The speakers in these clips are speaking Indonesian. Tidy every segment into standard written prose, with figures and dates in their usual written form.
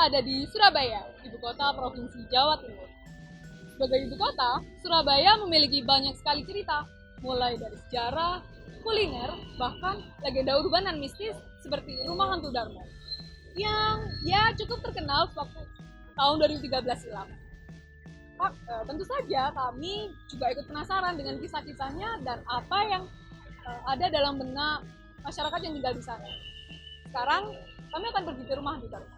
ada di Surabaya, ibu kota Provinsi Jawa Timur. Sebagai ibu kota, Surabaya memiliki banyak sekali cerita, mulai dari sejarah, kuliner, bahkan legenda urban dan mistis seperti Rumah Hantu Darmo, yang cukup terkenal waktu tahun 2013 silam. Tentu saja kami juga ikut penasaran dengan kisah-kisahnya dan apa yang ada dalam benak masyarakat yang tinggal di sana. Sekarang kami akan pergi ke Rumah Hantu Darmo.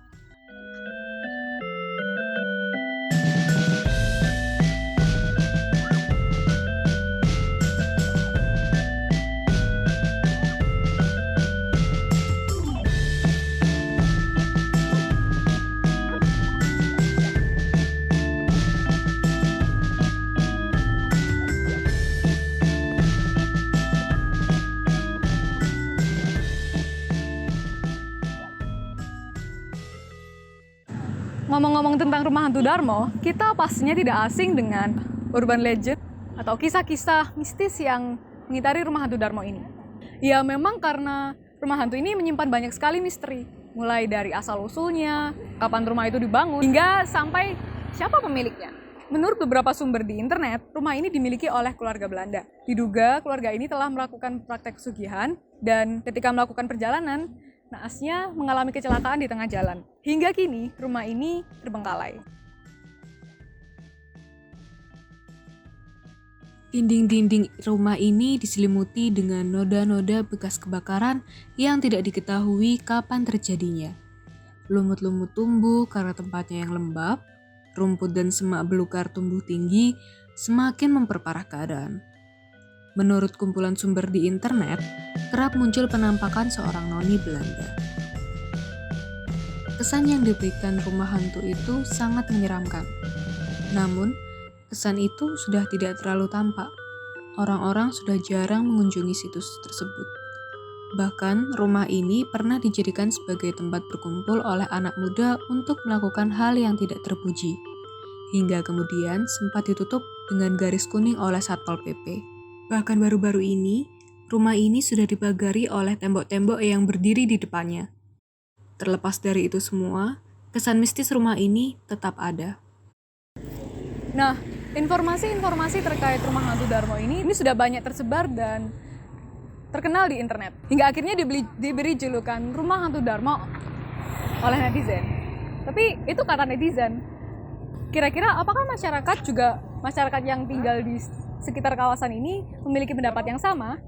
Ngomong-ngomong tentang Rumah Hantu Darmo, kita pastinya tidak asing dengan urban legend atau kisah-kisah mistis yang mengitari Rumah Hantu Darmo ini. Ya memang karena rumah hantu ini menyimpan banyak sekali misteri, mulai dari asal-usulnya, kapan rumah itu dibangun, hingga sampai siapa pemiliknya. Menurut beberapa sumber di internet, rumah ini dimiliki oleh keluarga Belanda. Diduga keluarga ini telah melakukan praktek pesugihan dan ketika melakukan perjalanan, naasnya mengalami kecelakaan di tengah jalan. Hingga kini, rumah ini terbengkalai. Dinding-dinding rumah ini diselimuti dengan noda-noda bekas kebakaran yang tidak diketahui kapan terjadinya. Lumut-lumut tumbuh karena tempatnya yang lembab, rumput dan semak belukar tumbuh tinggi, semakin memperparah keadaan. Menurut kumpulan sumber di internet, kerap muncul penampakan seorang noni Belanda. Kesan yang diberikan rumah hantu itu sangat menyeramkan. Namun, kesan itu sudah tidak terlalu tampak. Orang-orang sudah jarang mengunjungi situs tersebut. Bahkan, rumah ini pernah dijadikan sebagai tempat berkumpul oleh anak muda untuk melakukan hal yang tidak terpuji. Hingga kemudian sempat ditutup dengan garis kuning oleh Satpol PP. Bahkan baru-baru ini, rumah ini sudah dipagari oleh tembok-tembok yang berdiri di depannya. Terlepas dari itu semua, kesan mistis rumah ini tetap ada. Nah, informasi-informasi terkait Rumah Hantu Darmo ini sudah banyak tersebar dan terkenal di internet. Hingga akhirnya diberi julukan Rumah Hantu Darmo oleh netizen. Tapi itu kata netizen. Kira-kira apakah masyarakat yang tinggal di sekitar kawasan ini memiliki pendapat yang sama?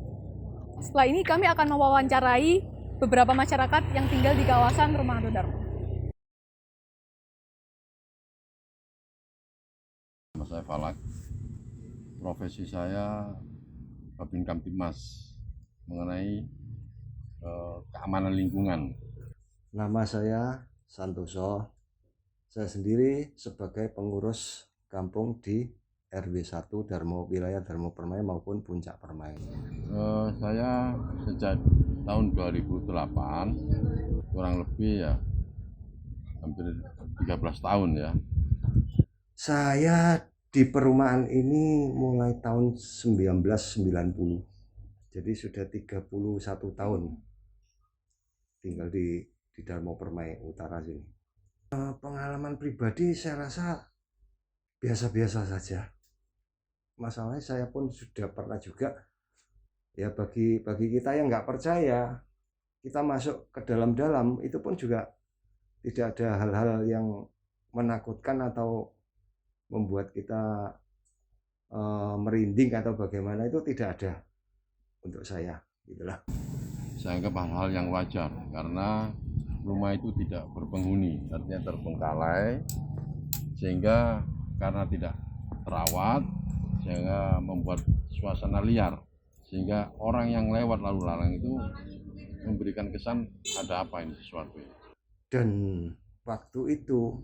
Setelah ini kami akan mewawancarai beberapa masyarakat yang tinggal di kawasan Rumah Hantu Darmo. Nama saya Falak, profesi saya Babin Kamtibmas mengenai keamanan lingkungan. Nama saya Santoso. Saya sendiri sebagai pengurus kampung di RW 1 Darmo, wilayah Darmo Permai maupun Puncak Permai. Saya sejak tahun 2008, kurang lebih ya hampir 13 tahun ya. Saya di perumahan ini mulai tahun 1990. Jadi sudah 31 tahun tinggal di Darmo Permai Utara sini. Pengalaman pribadi saya rasa biasa-biasa saja. Masalahnya saya pun sudah pernah juga, ya bagi kita yang nggak percaya, kita masuk ke dalam-dalam itu pun juga tidak ada hal-hal yang menakutkan atau membuat kita merinding atau bagaimana, itu tidak ada untuk saya, gitulah. Saya anggap hal-hal yang wajar karena rumah itu tidak berpenghuni, artinya terbengkalai, sehingga karena tidak terawat sehingga membuat suasana liar, sehingga orang yang lewat lalu lalang itu memberikan kesan ada apa ini sesuatu. Dan waktu itu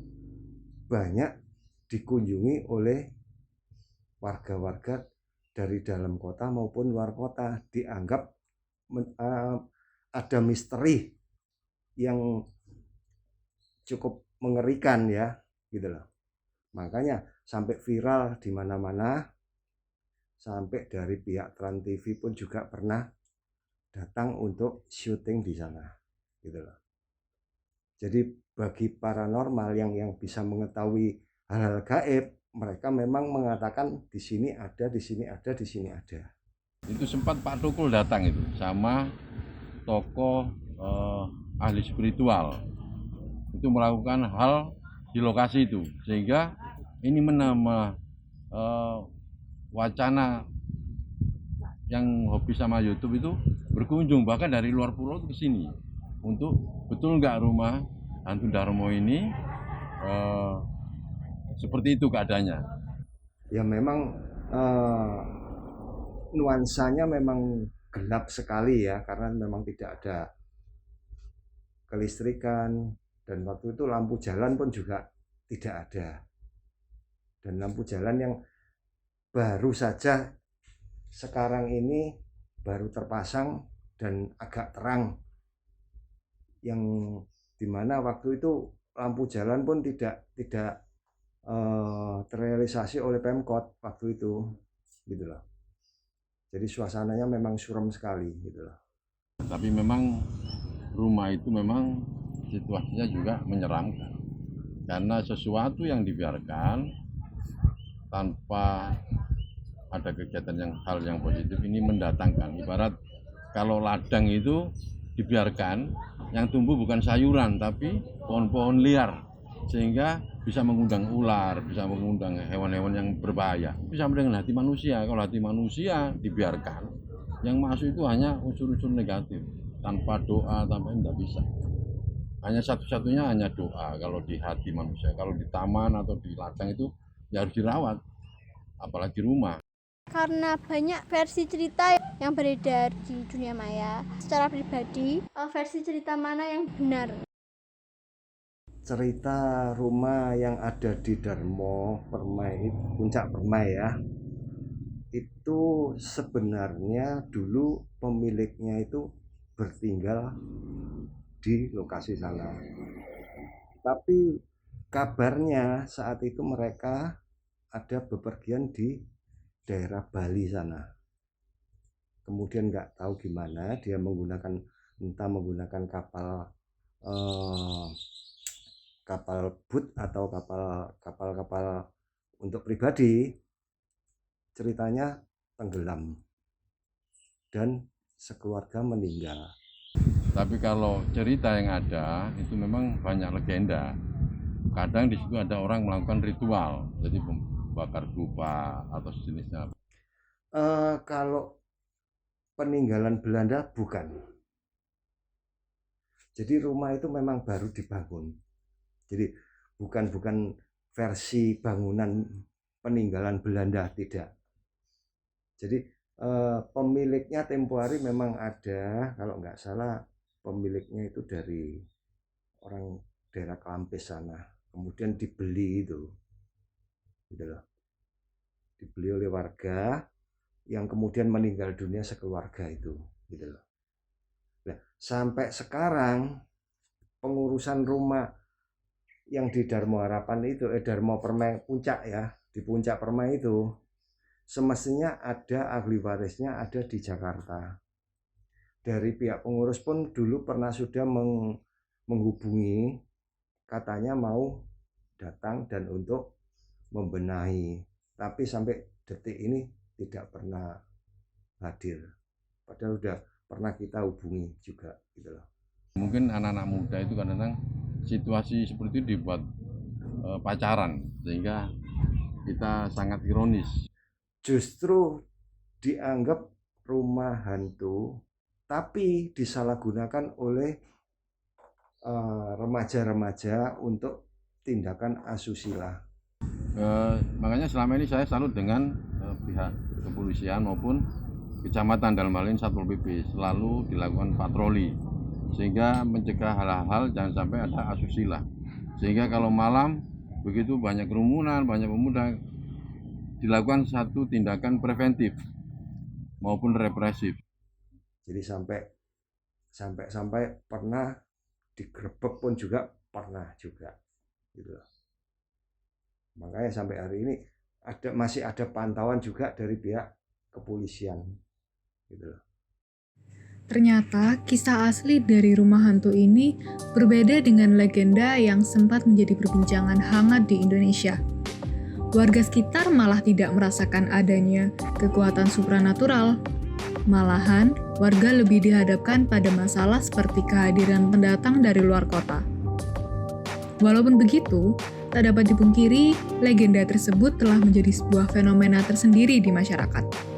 banyak dikunjungi oleh warga-warga dari dalam kota maupun luar kota, dianggap ada misteri yang cukup mengerikan ya, gitu loh. Makanya sampai viral di mana-mana, sampai dari pihak Trans TV pun juga pernah datang untuk syuting di sana, gitu loh. Jadi bagi paranormal yang bisa mengetahui hal-hal gaib, mereka memang mengatakan di sini ada, di sini ada, di sini ada. Itu sempat Pak Tukul datang itu sama tokoh ahli spiritual. Itu melakukan hal di lokasi itu, sehingga ini menambah wacana yang hobi sama YouTube itu berkunjung bahkan dari luar pulau ke sini untuk betul nggak rumah hantu Darmo ini seperti itu keadaannya. Ya memang nuansanya memang gelap sekali ya, karena memang tidak ada kelistrikan, dan waktu itu lampu jalan pun juga tidak ada. Dan lampu jalan yang baru saja sekarang ini baru terpasang dan agak terang, yang dimana waktu itu lampu jalan pun tidak terrealisasi oleh Pemkot waktu itu, gitu loh. Jadi suasananya memang suram sekali, gitu loh. Tapi memang rumah itu memang situasinya juga menyeramkan, karena sesuatu yang dibiarkan tanpa ada kegiatan hal yang positif ini mendatangkan. Ibarat kalau ladang itu dibiarkan, yang tumbuh bukan sayuran tapi pohon-pohon liar, sehingga bisa mengundang ular, bisa mengundang hewan-hewan yang berbahaya. Bisa dengan hati manusia. Kalau hati manusia dibiarkan, yang masuk itu hanya unsur-unsur negatif, tanpa doa, tanpa ini tidak bisa. Hanya satu-satunya hanya doa kalau di hati manusia. Kalau di taman atau di ladang itu ya harus dirawat, apalagi rumah. Karena banyak versi cerita yang beredar di dunia maya, secara pribadi, versi cerita mana yang benar? Cerita rumah yang ada di Darmo Permai, Puncak Permai ya, itu sebenarnya dulu pemiliknya itu bertinggal di lokasi sana. Tapi kabarnya saat itu mereka ada bepergian di daerah Bali sana. Kemudian nggak tahu gimana dia menggunakan kapal kapal boot atau kapal untuk pribadi, ceritanya tenggelam dan sekeluarga meninggal. Tapi kalau cerita yang ada itu memang banyak legenda. Kadang di situ ada orang melakukan ritual, jadi bakar dupa atau sejenisnya. Kalau peninggalan Belanda bukan. Jadi rumah itu memang baru dibangun. Jadi bukan versi bangunan peninggalan Belanda, tidak. Jadi pemiliknya tempo hari memang ada, kalau nggak salah pemiliknya itu dari orang daerah Klampes sana. Kemudian dibeli itu, gitu loh. Dibeli oleh warga yang kemudian meninggal dunia sekeluarga itu, gitu loh. Nah, sampai sekarang pengurusan rumah yang di Darmo Harapan itu, Darmo Permai Puncak ya, di Puncak Permai itu, semestinya ada ahli warisnya ada di Jakarta. Dari pihak pengurus pun dulu pernah sudah menghubungi, katanya mau datang dan untuk membenahi, tapi sampai detik ini tidak pernah hadir. Padahal sudah pernah kita hubungi juga, gitu loh. Mungkin anak-anak muda itu kadang-kadang situasi seperti itu dibuat pacaran, sehingga kita sangat ironis. Justru dianggap rumah hantu, tapi disalahgunakan oleh remaja-remaja untuk tindakan asusila. Makanya selama ini saya salut dengan pihak kepolisian maupun kecamatan, dalam hal ini Satpol PP, selalu dilakukan patroli sehingga mencegah hal-hal jangan sampai ada asusila, sehingga kalau malam begitu banyak kerumunan, banyak pemuda, dilakukan satu tindakan preventif maupun represif. Jadi sampai pernah digerebek pun juga pernah juga, gitu loh. Makanya sampai hari ini masih ada pantauan juga dari pihak kepolisian, gitu loh. Ternyata kisah asli dari rumah hantu ini berbeda dengan legenda yang sempat menjadi perbincangan hangat di Indonesia. Warga sekitar malah tidak merasakan adanya kekuatan supranatural. Malahan, warga lebih dihadapkan pada masalah seperti kehadiran pendatang dari luar kota. Walaupun begitu, tak dapat dipungkiri, legenda tersebut telah menjadi sebuah fenomena tersendiri di masyarakat.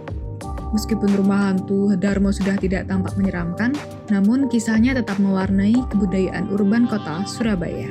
Meskipun rumah hantu Darmo sudah tidak tampak menyeramkan, namun kisahnya tetap mewarnai kebudayaan urban kota Surabaya.